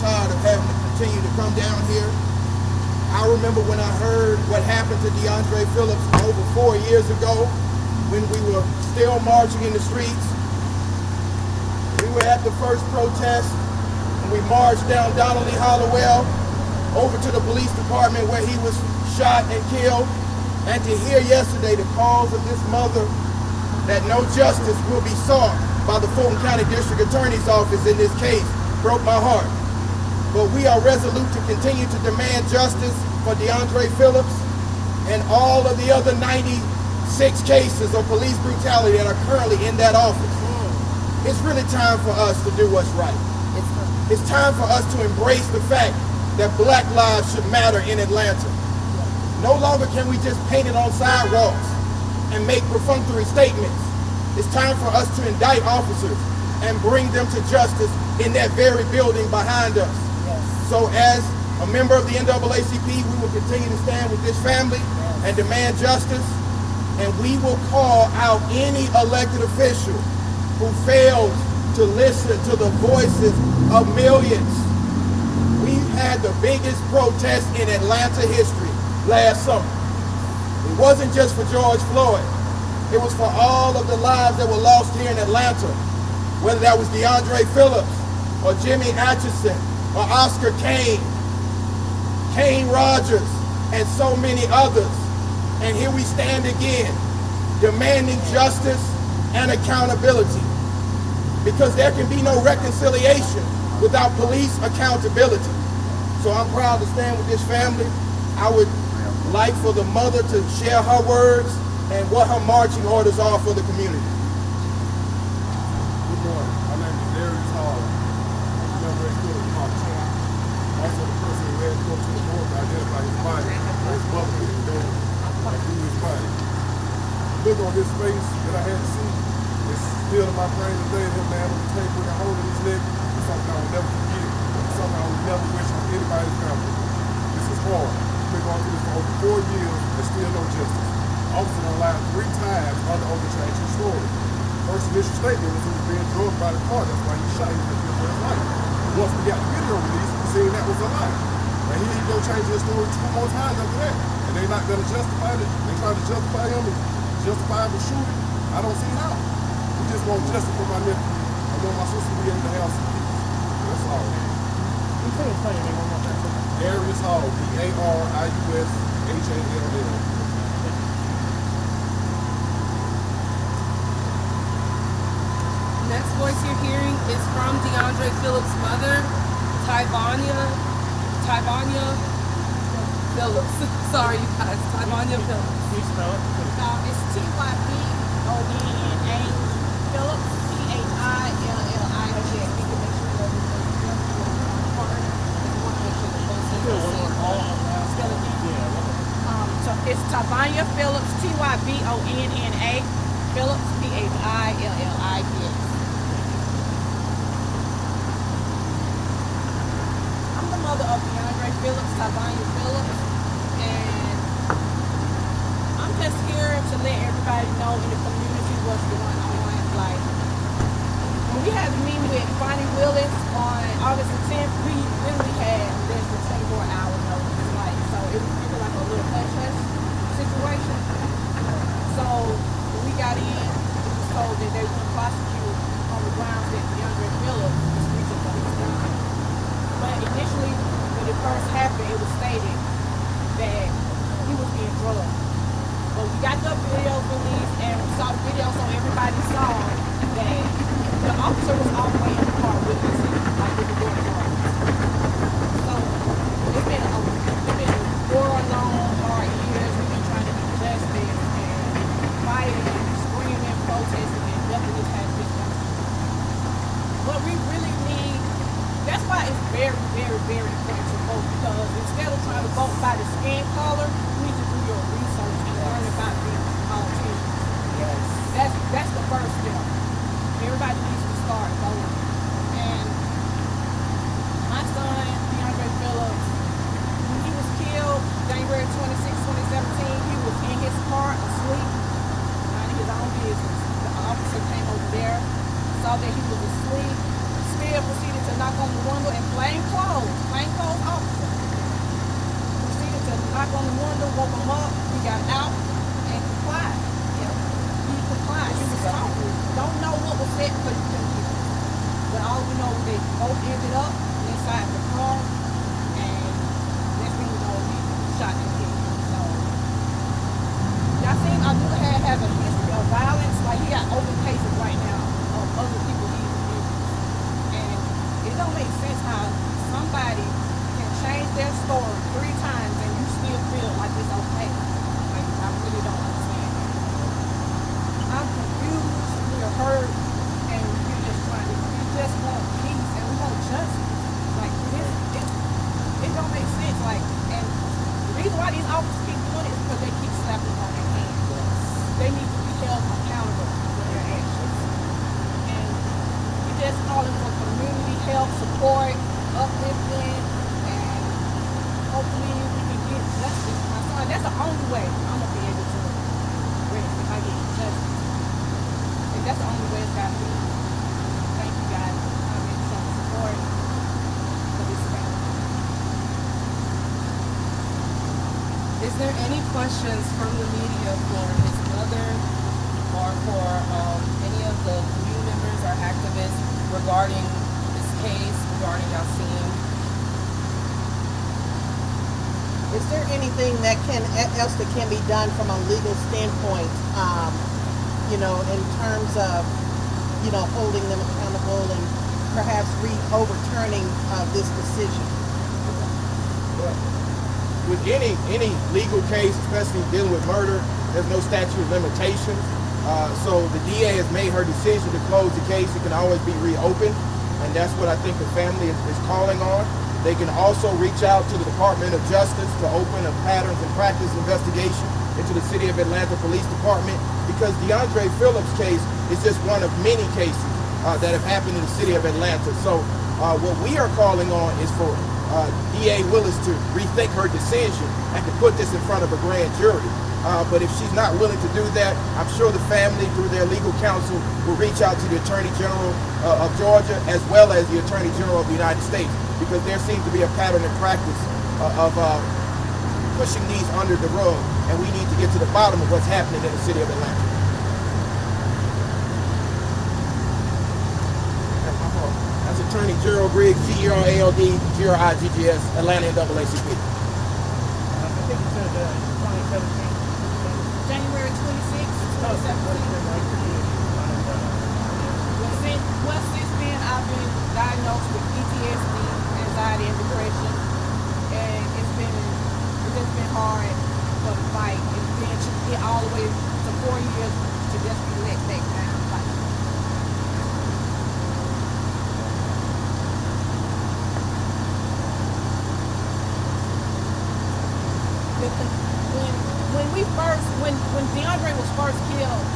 tired of having to continue to come down here. I remember when I heard what happened to Deaundre Phillips over 4 years ago when we were still marching in the streets. We were at the first protest and we marched down Donald Lee Hollowell over to the police department where he was shot and killed. And to hear yesterday the calls of this mother that no justice will be sought by the Fulton County District Attorney's Office in this case broke my heart. But we are resolute to continue to demand justice for Deaundre Phillips and all of the other 96 cases of police brutality that are currently in that office. It's really time for us to do what's right. It's time for us to embrace the fact that black lives should matter in Atlanta. No longer can we just paint it on sidewalks and make perfunctory statements. It's time for us to indict officers and bring them to justice in that very building behind us. Yes. So as a member of the NAACP, we will continue to stand with this family and demand justice, and we will call out any elected official who fails to listen to the voices of millions. We've had the biggest protest in Atlanta history last summer. It wasn't just for George Floyd. It was for all of the lives that were lost here in Atlanta, whether that was Deaundre Phillips or Jimmy Atchison or Oscar Kane, Kane Rogers, and so many others. And here we stand again, demanding justice and accountability, because there can be no reconciliation without police accountability. So I'm proud to stand with this family. I would like for the mother to share her words and what her marching orders are for the community. Good morning. My name is Yasin Abdulahad. Also the person who had to go to the board to identify his body, his mother, and go through his body. Look on his face that I had to see, it's still in my brain today. That man with the tape with a hole in his neck is something I will never forget. It's something I will never wish on anybody's family. This is hard. We've been going through this for over 4 years and still no justice. Officer was lied 3 times under oath to change his story. First initial statement was he was being drugged by the car. That's why he shot him for his life. Once we got the video released, we seen that was a lie. And he ain't gonna change his story 2 more times after that. And they're not gonna justify it. They try to justify him and justify the shooting. I don't see how. We just want justice for my nephew. I want my sister to be able to have some peace. That's all. You couldn't say your name one more time. Darius Hall, D-A-R-I-U-S-H-A-L-L. Next voice you're hearing is from Deaundre Phillips' mother, Tyvania Phillips. Sorry, you guys, Tyvania Phillips. Can you spell it? It's Tyvonna Phillips, So it's Tyvonna Phillips, Tybonna Phillips, Phillips. I'm the mother of Deaundre Phillips, Tyvonna Phillips, and I'm just here to let everybody know in the community what's going on. Like, when we had to meet with Bonnie Willis on August the 10th, we literally had less than 24 hours notice. Like, so it was kind of like a little hush-hush situation. So when we got in, it was told that they would prosecute on the grounds that Deaundre Phillips was reaching for his gun. But initially, when it first happened, it was stated that he was being drugged. But we got the videos released, and we saw the video, so everybody saw that the officer was all the way in the car with us, like with the door closed. So it's been 4 long, hard years. We've been trying to do justice and fighting and screaming, protesting, and nothing has been done. What we really need, that's why it's very, very, very important to vote, because instead of trying to vote by the skin color, you need to do your research and learn about these politicians. Yes. That's the first step. Everybody needs to start voting. And my son, Deaundre Phillips, when he was killed January 26, 2017, he was in his car asleep, minding his own business. The officer came over there, saw that he was asleep, still proceeded to knock on the window and plain clothes officer. Proceeded to knock on the window, woke him up, he got out and complied. Yeah. He complied. He was talking. Don't know what was said because you couldn't hear. But all we know is they both ended up inside the car and next thing you know, he shot and killed. So Yasin Abdulahad has a history of violence. Like he got open cases right now of other people he's abused. And it don't make sense how somebody can change their story 3 times and you still feel like it's okay. Like I really don't understand that. I'm confused, we're hurt, and we just want peace and we want justice. Like it don't make sense. Like, and the reason why these officers keep doing it is because they keep slapping on their hands. They need to be held accountable for their actions. And we just calling for community help, support, uplifting, and hopefully we can get justice for my son. That's the only way I'm gonna be able to rest if I get justice. And that's the only way it's gotta be. Thank you guys for coming and showing support for this family. Is there any questions from the media for his mother or for any of the community members or activists regarding this case, regarding Yasin? Is there anything else that can be done from a legal standpoint, in terms of, holding them accountable and perhaps overturning this decision? With any legal case, especially dealing with murder, there's no statute of limitations. So the DA has made her decision to close the case. It can always be reopened, and that's what I think the family is calling on. They can also reach out to the Department of Justice to open a patterns and practice investigation into the City of Atlanta Police Department, because Deaundre Phillips' case is just one of many cases that have happened in the City of Atlanta. So what we are calling on is for DA Willis to rethink her decision and to put this in front of a grand jury. But if she's not willing to do that, I'm sure the family, through their legal counsel, will reach out to the Attorney General of Georgia as well as the Attorney General of the United States, because there seems to be a pattern in practice of pushing these under the rug, and we need to get to the bottom of what's happening in the City of Atlanta. That's Attorney Gerald Griggs, GERALD, GRIGGS, Atlanta NAACP. I think you said 2017. January 26th, 2017. Well, since then, I've been diagnosed with PTSD, anxiety, and depression, and it's just been hard for the fight. It's been to get all the way to 4 years to just be let back down. Like, when Deaundre was first killed,